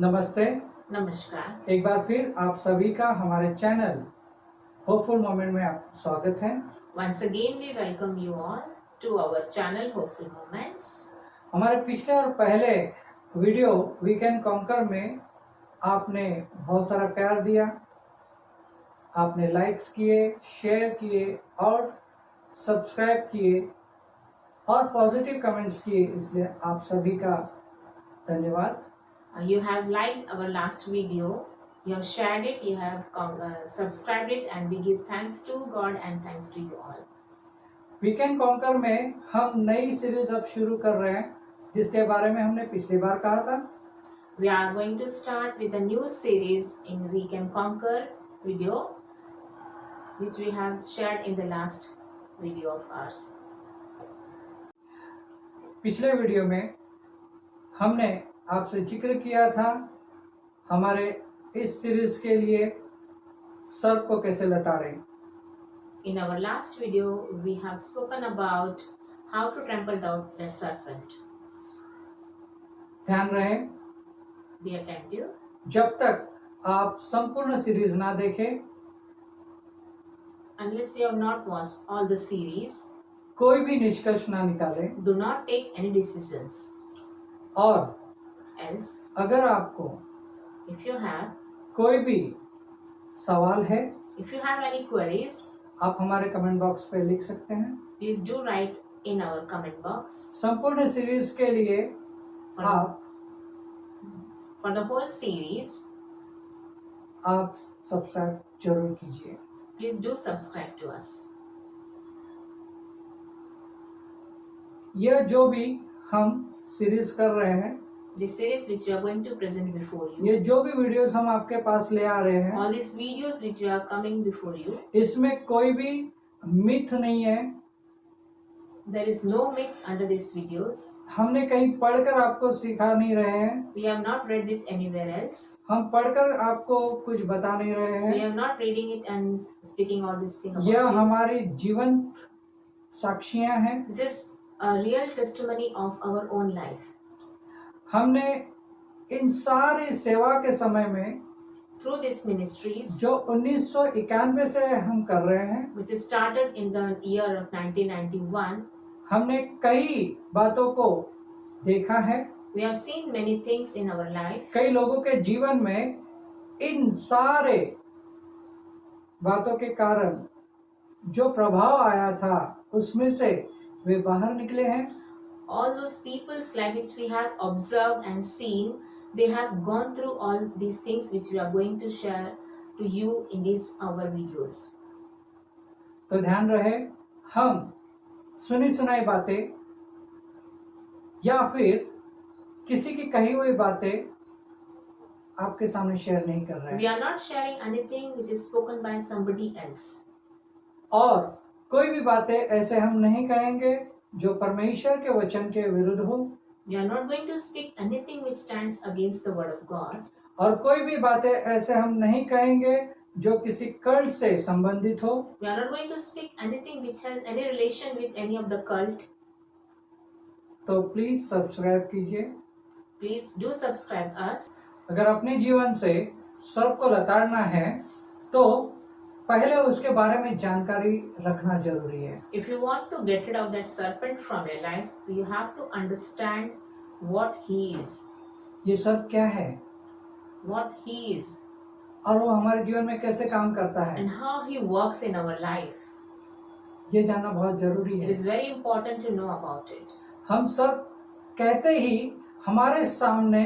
नमस्ते। नमस्कार। एक बार फिर आप सभी का हमारे चैनल होपफुल मोमेंट में आपका स्वागत है। Once again we welcome you all to our channel Hopeful Moments. हमारे पिछले और पहले वीडियो वी कैन कॉन्कर में आपने बहुत सारा प्यार दिया, आपने लाइक्स किए, शेयर किए और सब्सक्राइब किए और पॉजिटिव कमेंट्स किए, इसलिए आप सभी का धन्यवाद। You have liked our last video, you have shared it, you have subscribed it, and we give thanks to God and thanks to you all. We can conquer में हम नई सीरीज अब शुरू कर रहे हैं, जिसके बारे में हमने पिछली बार कहा था। We are going to start with a new series in We Can Conquer video, which we have shared in the last video of ours. पिछले वीडियो में हमने आपसे जिक्र किया था हमारे इस सीरीज के लिए सर्प को कैसे लताड़ें। In our last video, we have spoken about how to trample down the serpent. ध्यान रहे, Be attentive. जब तक आप संपूर्ण सीरीज ना देखें, Unless you have not watched all the series, कोई भी निष्कर्ष ना निकालें। do not take any decisions. और Else, अगर आपको if you have कोई भी सवाल है, if you have any queries, आप हमारे कमेंट बॉक्स पे लिख सकते हैं। please do write in our comment box. संपूर्ण सीरीज के लिए आप For the whole series, subscribe जरूर कीजिए। please do subscribe to us. यह जो भी हम सीरीज कर रहे हैं, This series which we are going to present before you, ये जो भी वीडियोस हम आपके पास ले आ रहे हैं, all these videos which we are coming before you, इसमें कोई भी मिथ नहीं है। there is no myth under these videos. हमने कहीं पढ़कर आपको सिखा नहीं रहे हैं, We have not read it anywhere else. हम पढ़कर आपको कुछ बता नहीं रहे We हैं। are not reading it and speaking all these things about यह it. हमारी जीवंत साक्षियां हैं। This is a real testimony of our own life. हमने इन सारी सेवा के समय में Through these ministries, जो 1991 से हम कर रहे हैं, which is started in the year of 1991, हमने कई बातों को देखा है। we have seen many things in our life. कई लोगों के जीवन में इन सारे बातों के कारण जो प्रभाव आया था, उसमें से वे बाहर निकले हैं। All those people's life which we have observed and seen, they have gone through all these things which we are going to share to you in these our videos. तो ध्यान रहे, हम सुनी सुनाई बातें या फिर किसी की कही हुई बातें आपके सामने शेयर नहीं कर रहे We हैं, are not sharing anything which is spoken by somebody else. और कोई भी बातें ऐसे हम नहीं कहेंगे जो परमेश्वर के वचन के विरुद्ध हो, We are not going to speak anything which stands against the word of God. और कोई भी बातें ऐसे हम नहीं कहेंगे जो किसी कल्ट से संबंधित हो। We are not going to speak anything which has any relation with any of the cult. तो प्लीज सब्सक्राइब कीजिए। Please do subscribe us. अगर अपने जीवन से सर्प को लताड़ना है तो पहले उसके बारे में जानकारी रखना जरूरी है। If you want to get rid of that serpent from your life, you have to understand what he is. ये सर्प क्या है What he is और वो हमारे जीवन में कैसे काम करता है, and how he works in our life. ये जानना बहुत जरूरी It है। is very important to know about it. हम सब कहते ही हमारे सामने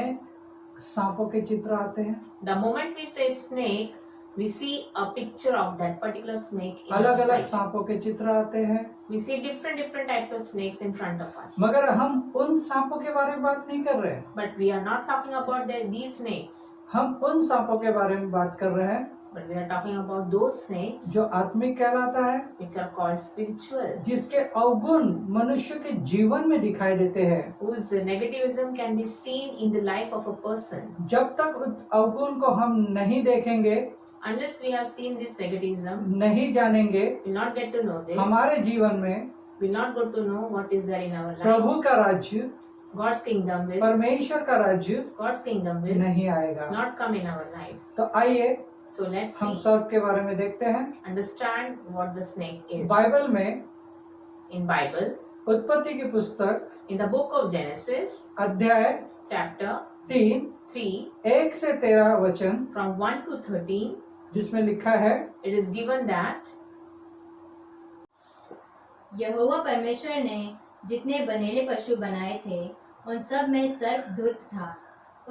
सांपों के चित्र आते हैं, The moment we say snake, we see a picture of that particular snake in अलग our अलग sight. सांपों के चित्र आते हैं, We see different types of snakes in front of us. मगर हम उन सांपों के बारे में बात नहीं कर रहे हैं। But we are not talking about these snakes. हम उन सांपों के बारे में बात कर रहे हैं But we are talking about those snakes जो आत्मिक कहलाता है, which are called spiritual, जिसके अवगुण मनुष्य के जीवन में दिखाई देते हैं। whose negativism can be seen in the life of a person. जब तक उस अवगुण को हम नहीं देखेंगे, Unless we have seen this negativism, नहीं जानेंगे, we will not get to know this. हमारे जीवन में We will not go to know what is there in our life. प्रभु का राज्य God's kingdom will परमेश्वर का राज्य God's kingdom will नहीं आएगा। not come in our life. तो आइए So let's हम see, सर्प के बारे में देखते हैं। understand what the snake is. Bible में In Bible, उत्पत्ति की पुस्तक in the book of Genesis, अध्याय chapter 3 3, 1 से 13 वचन, from 1 to 13, जिसमें लिखा है, it is given that यहोवा परमेश्वर ने जितने बनेले पशु बनाए थे उन सब में सर्प धूर्त था।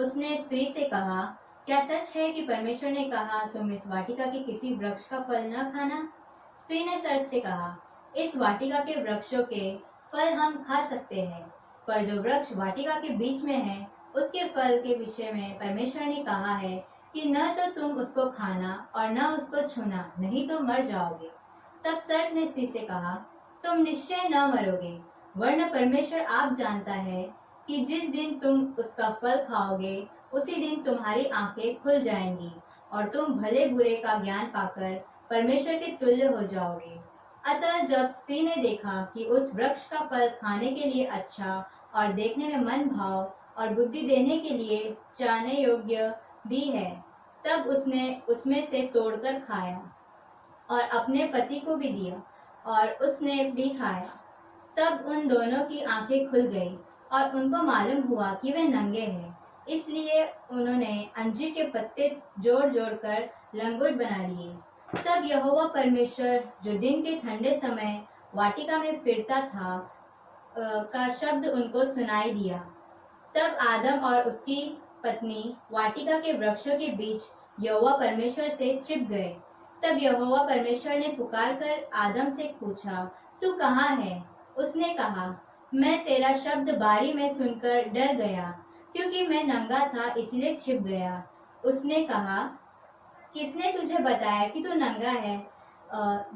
उसने स्त्री से कहा, क्या सच है कि परमेश्वर ने कहा तुम इस वाटिका के किसी वृक्ष का फल न खाना? स्त्री ने सर्प से कहा, इस वाटिका के वृक्षों के फल हम खा सकते हैं, पर जो वृक्ष वाटिका के बीच में है उसके फल के विषय में परमेश्वर ने कहा है कि न तो तुम उसको खाना और न उसको छूना, नहीं तो मर जाओगे। तब सर्प ने स्त्री से कहा, तुम निश्चय न मरोगे, वरन परमेश्वर आप जानता है कि जिस दिन तुम उसका फल खाओगे उसी दिन तुम्हारी आंखें खुल जाएंगी और तुम भले बुरे का ज्ञान पाकर परमेश्वर के तुल्य हो जाओगे। अतः जब स्त्री ने देखा कि उस वृक्ष का फल खाने के लिए अच्छा और देखने में मन भाव और बुद्धि देने के लिए चाहने योग्य भी है, तब उसने उसमें से तोड़कर खाया और अपने पति को भी दिया और उसने भी खाया। तब उन दोनों की आंखें खुल गई और उनको मालूम हुआ कि वे नंगे हैं, इसलिए उन्होंने अंजीर के पत्ते जोड़ जोड़ कर लंगोट बना लिए। तब यहोवा परमेश्वर जो दिन के ठंडे समय वाटिका में फिरता था का शब्द उनको सुनाई दिया। तब आदम और उसकी पत्नी वाटिका के वृक्षों के बीच यहोवा परमेश्वर से छिप गए। तब यहोवा परमेश्वर ने पुकार कर आदम से पूछा, तू कहाँ है? उसने कहा, मैं तेरा शब्द बारी में सुनकर डर गया, क्योंकि मैं नंगा था इसलिए छिप गया। उसने कहा, किसने तुझे बताया कि तू नंगा है?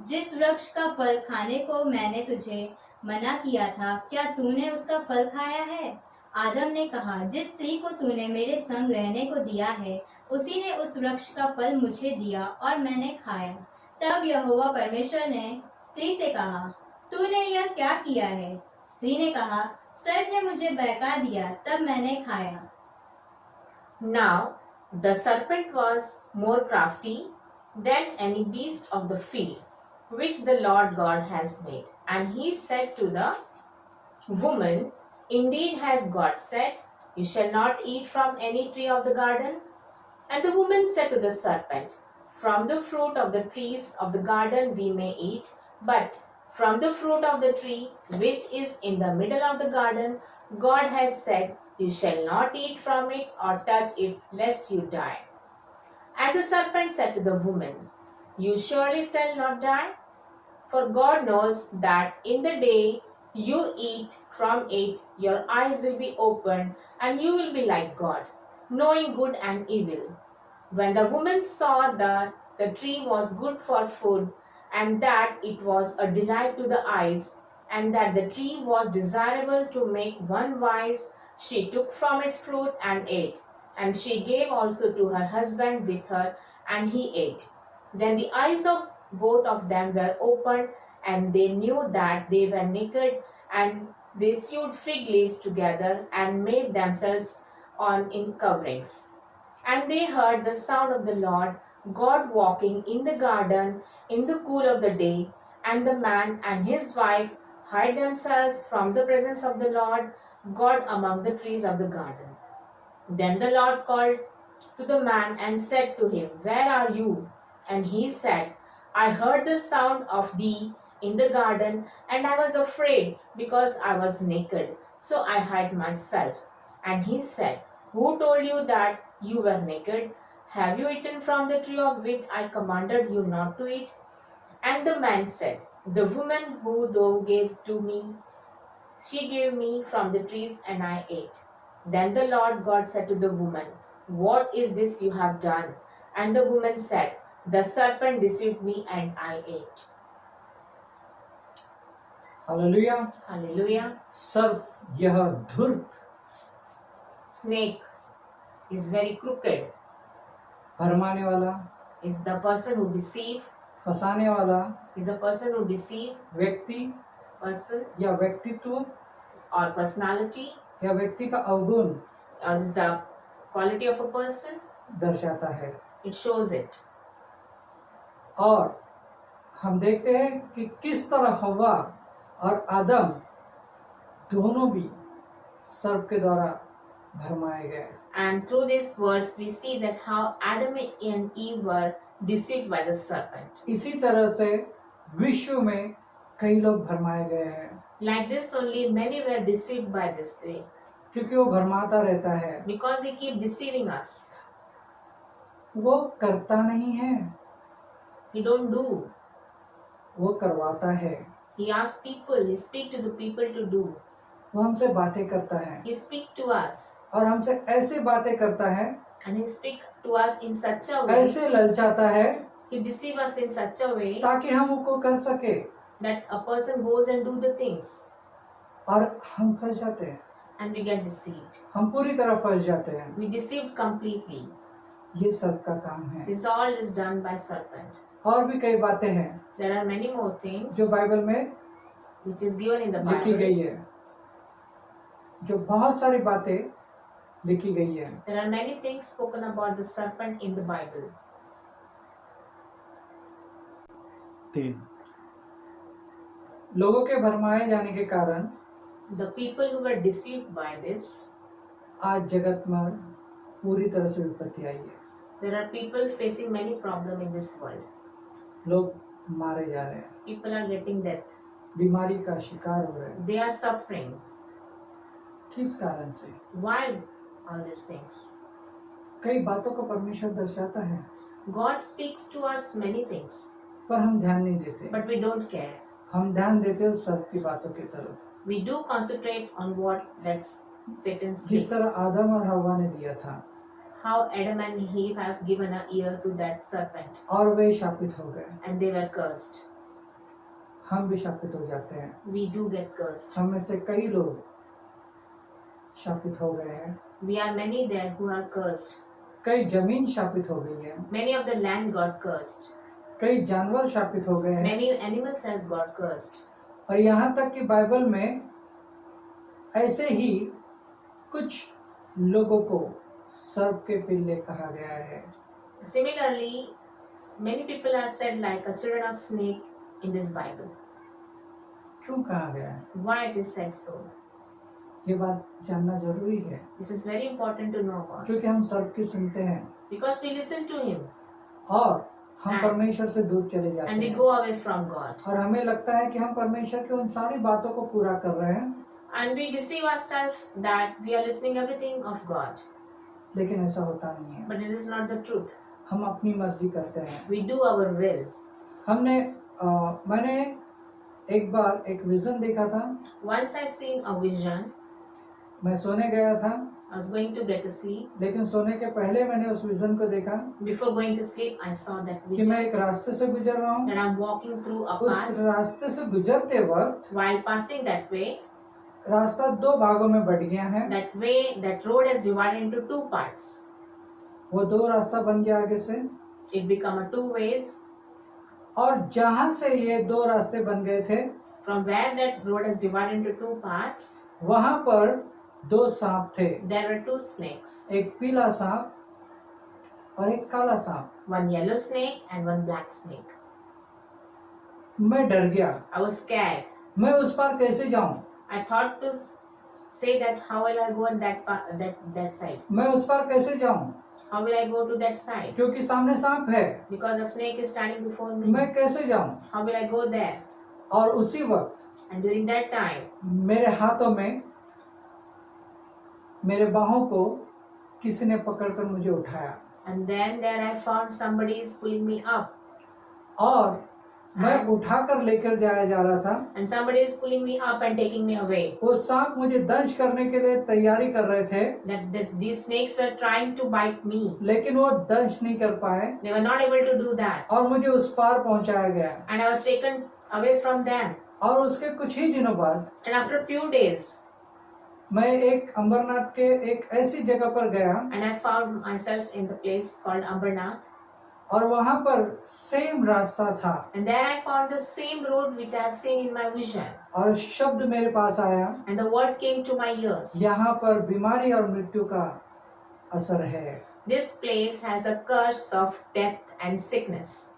जिस वृक्ष का फल खाने को मैंने तुझे मना किया था, क्या तूने उसका फल खाया है? आदम ने कहा, जिस स्त्री को तूने मेरे संग रहने को दिया है उसी ने उस वृक्ष का फल मुझे दिया और मैंने खाया। तब यहोवा परमेश्वर ने स्त्री से कहा, तूने यह क्या किया है? स्त्री ने कहा, सर्प ने मुझे बहका दिया, तब मैंने खाया। now the serpent was more crafty than any beast of the field which the Lord God has made. And he said to the woman, indeed has God said, you shall not eat from any tree of the garden? And the woman said to the serpent, from the fruit of the trees of the garden we may eat, but from the fruit of the tree which is in the middle of the garden, God has said, you shall not eat from it or touch it, lest you die. And the serpent said to the woman, you surely shall not die, for God knows that in the day you eat from it, your eyes will be opened, and you will be like God, knowing good and evil. When the woman saw that the tree was good for food, and that it was a delight to the eyes, and that the tree was desirable to make one wise, she took from its fruit and ate. And she gave also to her husband with her, and he ate. Then the eyes of both of them were opened, and they knew that they were naked, and they sewed fig leaves together and made themselves on in coverings. And they heard the sound of the Lord God walking in the garden in the cool of the day, and the man and his wife hid themselves from the presence of the Lord God among the trees of the garden. Then the Lord called to the man and said to him, where are you? And he said, I heard the sound of thee in the garden, and I was afraid because I was naked, so I hid myself. And he said, who told you that you were naked? Have you eaten from the tree of which I commanded you not to eat? And the man said, the woman who thou gavest to me, she gave me from the trees, and I ate. Then the Lord God said to the woman, what is this you have done? And the woman said, the serpent deceived me, and I ate. Hallelujah. Hallelujah. सर्प यह धूर्त, Snake is very crooked, भरमाने वाला, is the person who deceive, फंसाने वाला is the person who deceive, व्यक्ति person या व्यक्तित्व or personality या व्यक्ति का अवगुण or is the quality of a person. दर्शाता है। It shows it. और हम देखते हैं कि किस तरह हव्वा और आदम दोनों भी सर्प के द्वारा भरमाए गए। And through these words, we see that how Adam and Eve were deceived by the serpent. इसी तरह से विश्व में कई लोग भरमाए गए हैं, Like this only, many were deceived by this way, क्योंकि वो भरमाता रहता है। because he keep deceiving us. वो करता नहीं है, He don't do. वो करवाता है। He asks people. He speak to the people to do. वो हमसे बातें करता है He speak to us, और हमसे ऐसे बातें करता है, and he speak to us in such a way. ऐसे ललचाता है He deceive us in such a way ताकि हम उसको कर सके, that a person goes and do the things, और हम फंस जाते हैं। and we get deceived. हम पूरी तरह फंस जाते हैं। We deceived completely. ये सर्प का काम है। This all is done by serpent. और भी कई बातें हैं There are many more things जो बाइबल में which is given in the लिखी Bible. गई है, जो बहुत सारी बातें लिखी गई है। There are many things spoken about the serpent in the Bible. 3 लोगों के भरमाए जाने के कारण The people who were deceived by this, आज जगत में पूरी तरह से विपत्ति आई है। there are people facing many problems in this world. लोग मारे जा रहे हैं, People are getting death. बीमारी का शिकार हो रहे हैं। They are suffering. किस कारण से? Why all these things? कई बातों को परमेश्वर दर्शाता है, God speaks to us many things, पर हम ध्यान नहीं देते। but we don't care. हम ध्यान देते उस सर्प की बातों की तरफ, We do concentrate on what that Satan जिस speaks. तरह आदम और हव्वा ने दिया था, How Adam and Eve have given an ear to that serpent, और वे शापित हो गए। and they were cursed. हम भी शापित हो जाते हैं। We do get cursed. हम में से कई लोग शापित हो गए हैं। We are many there who are cursed. कई जमीन शापित हो गई है, Many of the land got cursed. कई जानवर शापित हो गए हैं, Many animals has got cursed. और यहाँ तक कि बाइबल में ऐसे ही कुछ लोगों को सर्प के पिल्ले कहा गया है। Similarly, many people are said like a children of snake in this Bible. क्यों कहा गया है? Why it is said so? ये बात जानना जरूरी है, This is very important to know about, क्योंकि हम सर्प की सुनते हैं because we listen to him और हम And- परमेश्वर से दूर चले जाते and we हैं, go away from God, और हमें लगता है कि हम परमेश्वर की उन सारी बातों को पूरा कर रहे हैं, and we deceive ourselves that we are listening everything of God, लेकिन ऐसा होता नहीं है। but it is not the truth. हम अपनी मर्जी करते हैं। We do our will. मैंने एक बार एक विजन देखा था। Once I seen a vision. मैं सोने गया था, I was going to get to sleep. लेकिन सोने के पहले मैंने उस विजन को देखा Before going to sleep, I saw that कि vision मैं एक रास्ते से गुजर रहा हूँ। that I'm walking through a उस path. रास्ते से गुजरते वक्त While passing that way, रास्ता 2 भागों में बट गया है। that road is divided into 2 parts. वो 2 रास्ता बन गया आगे से, It become a 2 ways. और जहाँ से ये 2 रास्ते बन गए थे, From where that road is divided into 2 parts, वहां पर 2 सांप थे, there were 2 snakes. एक पीला सांप और एक काला सांप। One yellow snake and one black snake. मैं डर गया, I was scared. मैं उस पार कैसे जाऊं? I thought to say that how will I go on that side? मैं उस पार कैसे जाऊं? How will I go to that side? क्योंकि सामने सांप है, Because a snake is standing before me. मैं कैसे जाऊं? How will I go there? और उसी वक्त And during that time, मेरे हाथों में, मेरे बाहों को किसी ने पकड़कर मुझे उठाया, and then there I found somebody is pulling me up, और मैं उठाकर लेकर जाया जा रहा था। and somebody is pulling me up and taking me away. वो सांप मुझे दंश करने के लिए तैयारी कर रहे थे, These snakes were trying to bite me. लेकिन वो दंश नहीं कर पाए, They were not able to do that, और मुझे उस पार पहुंचाया गया। and I was taken away from them. और उसके कुछ ही दिनों बाद And after a few days, मैं एक अंबरनाथ के एक ऐसी जगह पर गया, and I found myself in the place called Ambernath, और वहां पर सेम रास्ता था, and there I found the same road which I have seen in my vision. और शब्द मेरे पास आया, and the word came to my ears. यहाँ पर बीमारी और मृत्यु का असर है। This place has a curse of death and sickness.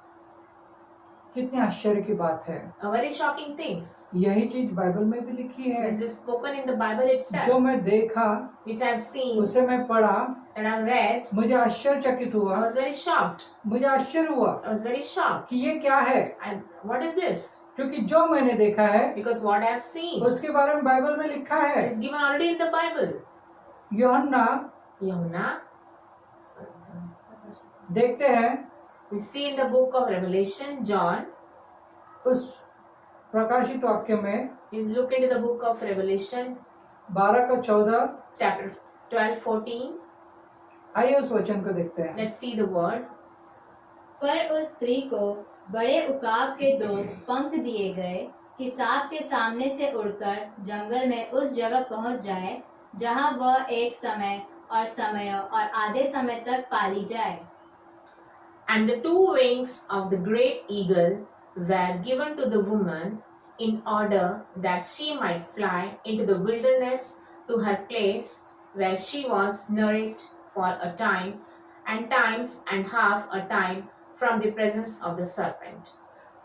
कितनी आश्चर्य की बात है। A very shocking things. यही चीज बाइबल में भी लिखी है। This is spoken in the Bible itself, जो मैं देखा, which I have seen उसे मैं पढ़ा, and I have read. मुझे आश्चर्यचकित I हुआ, was very shocked. मुझे आश्चर्य हुआ I was very shocked. कि ये क्या है, And what is this? क्योंकि जो मैंने देखा है Because what I have seen उसके बारे में बाइबल में लिखा है। is given already in the Bible. यूहन्ना Yohana, देखते हैं we see in the book of Revelation, John, उस प्रकाशित वाक्य में we look into the book of Revelation, 12 chapter 12, 14. आइए उस वचन को देखते हैं। Let's see the word. पर उस स्त्री को बड़े उकाब के 2 पंख दिए गए कि सांप के सामने से उड़कर जंगल में उस जगह पहुंच जाए जहां वह एक समय और आधे समय तक पाली जाए। And the 2 wings of the great eagle were given to the woman in order that she might fly into the wilderness to her place where she was nourished for a time and times and half a time from the presence of the serpent.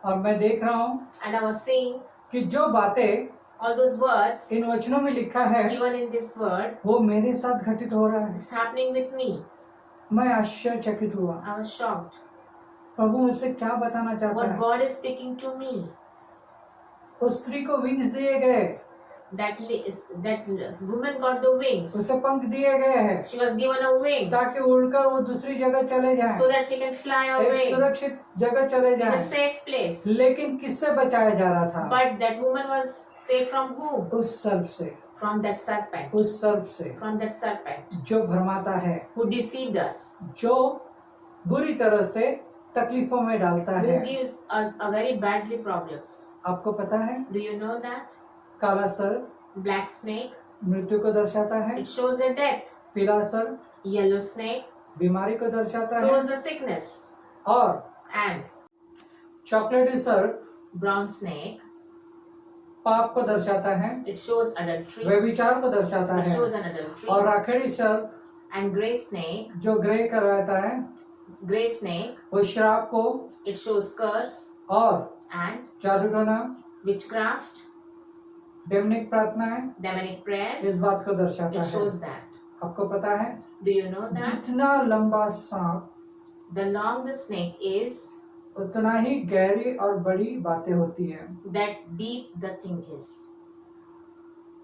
और मैं देख रहा हूँ And I was saying, कि जो बातें all those words इन वचनों में लिखा है given in this word, वो मेरे साथ घटित हो रहा है। it's happening with me. मैं आश्चर्यचकित हुआ, I was shocked. प्रभु मुझसे क्या बताना चाहता What है। God is speaking to me. उस स्त्री को विंग्स दिए गए, That woman got the wings. उसे पंख दिए गए हैं She was given a wings ताकि उड़कर वो दूसरी जगह चले जाए, so that she can fly एक away सुरक्षित जगह चले in a जाए। safe place. लेकिन किससे बचाया जा रहा था? But that woman was saved from whom? उस सर्प से, From that serpent. उस सर्प से From that serpent जो भरमाता है, who deceived us, जो बुरी तरह से तकलीफों में डालता who है। gives us a very badly problems. आपको पता है Do you know that? काला सर्प Black snake, मृत्यु को दर्शाता है, it shows a death. पीला सर्प Yellow snake बीमारी को दर्शाता है, shows a sickness. और And चॉकलेटी सर्प brown snake, पाप को दर्शाता है, it shows adultery. व्यभिचार को दर्शाता It है, shows an adultery. और राखेड़ी सर्प And gray snake, जो ग्रे कर रहता है gray snake, वो श्राप को it shows curse और and जादू टोना witchcraft, डेमनिक प्रार्थनाएं demonic इस prayers. बात को दर्शाता It है। shows that. आपको पता है Do you know that? जितना लंबा सांप The long the snake is, उतना ही गहरी और बड़ी बातें होती है। that deep the thing is.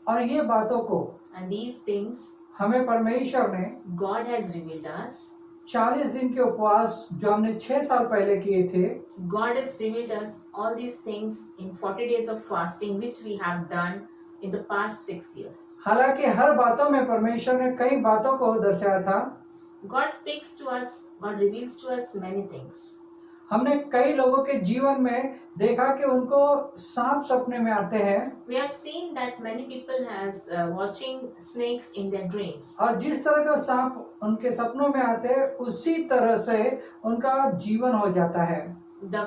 और ये बातों को And these things हमें परमेश्वर ने God has revealed us. 40 दिन के उपवास जो हमने 6 साल पहले किए थे, God has revealed us all these things in 40 days of fasting which we have done in the past 6 years. हालांकि हर बातों में परमेश्वर ने कई बातों को दर्शाया था। God speaks to us, God reveals to us many things. हमने कई लोगों के जीवन में देखा कि उनको सांप सपने में आते हैं, We have seen that many people has watching snakes in their dreams. और जिस तरह का सांप उनके सपनों में आते हैं उसी तरह से उनका जीवन हो जाता है। The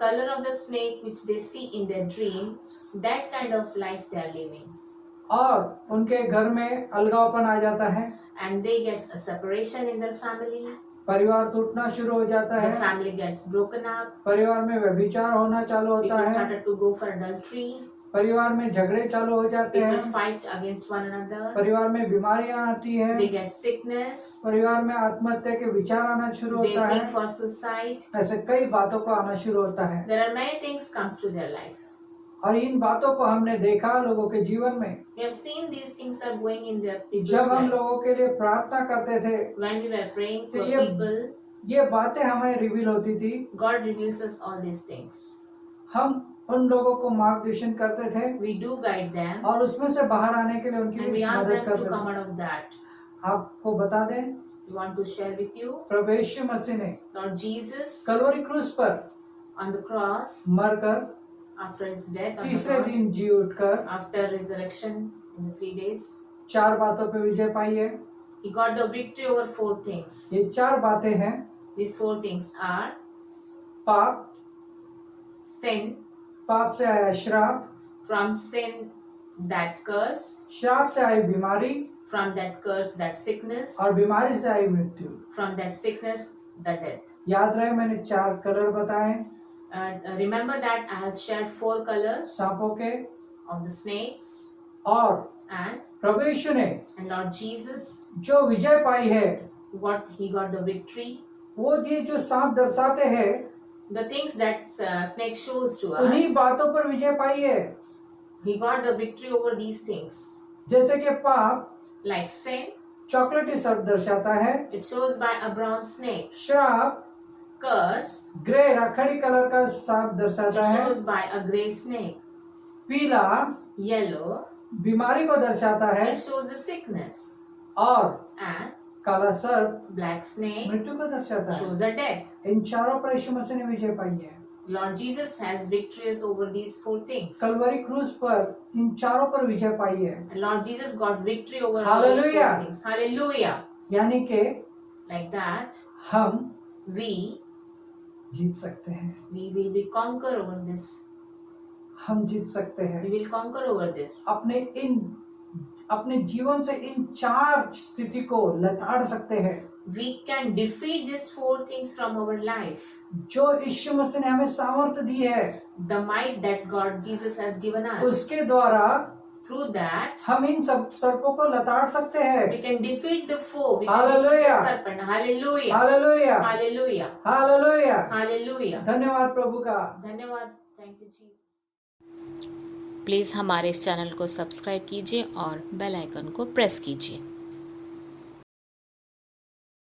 color of the snake which they see in their dream, that kind of life they are living. और उनके घर में अलगावपन आ जाता है, And they get a separation in their family. परिवार टूटना शुरू हो जाता The है, family gets broken up. परिवार में व्यभिचार होना चालू होता People है, started to go for adultery. परिवार में झगड़े चालू हो जाते People हैं, fight against one another. परिवार में बीमारियां आती हैं, They get sickness. परिवार में आत्महत्या के विचार आना शुरू They होता think है, for suicide. ऐसे कई बातों को आना शुरू होता है। There are many things comes to their life. और इन बातों को हमने देखा लोगों के जीवन में। We have seen these things are going in their people's जब हम life. लोगों के लिए प्रार्थना करते थे, When we were praying for तो ये- people, ये बातें हमें रिवील होती थी, God reveals us all these things. हम उन लोगों को मार्गदर्शन करते थे We do guide them और उसमें से बाहर आने के लिए उनकी and we भी ask मदद them to करते come थे। out of that. आपको बता दें, We want to share with you, प्रभु यीशु मसीह ने Lord Jesus कलवरी क्रूस पर on the cross, मरकर after his death on the तीसरे दिन cross, जी उठकर after resurrection in the 3 days, 4 बातों पे विजय पाई है। he got the victory over 4 things. ये 4 बातें हैं, These 4 things are पाप, sin, पाप से आया श्राप, from sin, that curse, श्राप से आई बीमारी, from that curse, that sickness, और बीमारी से आई मृत्यु। from that sickness, the death. याद रहे मैंने 4 कलर बताए Remember that I have shared 4 colors सांपों के, of the snakes, और and प्रभु यीशु ने Lord Jesus, जो विजय पाई है, what he got the victory, वो ये जो सांप दर्शाते हैं, the things that snake shows to उन्हीं us, बातों पर विजय पाई है। he got the victory over these things. जैसे कि पाप Like sin, चॉकलेटी सर्प दर्शाता है, it shows by a brown snake. श्राप Curse, ग्रे राखड़ी कलर का सांप it दर्शाता है, shows by a grey snake. पीला Yellow, बीमारी को दर्शाता है, it shows the sickness. और And काला सर्प black snake मृत्यु को दर्शाता है। shows the death. इन चारों पर यीशु मसीह ने विजय पाई है। Lord Jesus has victories over these 4 things. Kalvari क्रूस पर इन चारों पर विजय पाई है। And Lord Jesus got victory over all these 4 Hallelujah. things. Hallelujah. यानी कि Like that, हम we जीत सकते हैं, will be conquer over this. हम जीत सकते हैं We will conquer over this. अपने जीवन से इन 4 स्थिति को लताड़ सकते हैं We can defeat these 4 things from our life. जो यीशु मसीह ने हमें सामर्थ्य दी है, The might that God Jesus has given us. उसके द्वारा Through that, हम इन सब सर्पों को लताड़ सकते हैं। we can defeat the foe. We can Hallelujah. defeat the serpent. Hallelujah. Hallelujah, Hallelujah. Hallelujah. Hallelujah. धन्यवाद प्रभु का। धन्यवाद. Thank you, Jesus. प्लीज़ हमारे इस चैनल को सब्सक्राइब कीजिए और बेल आइकन को प्रेस कीजिए।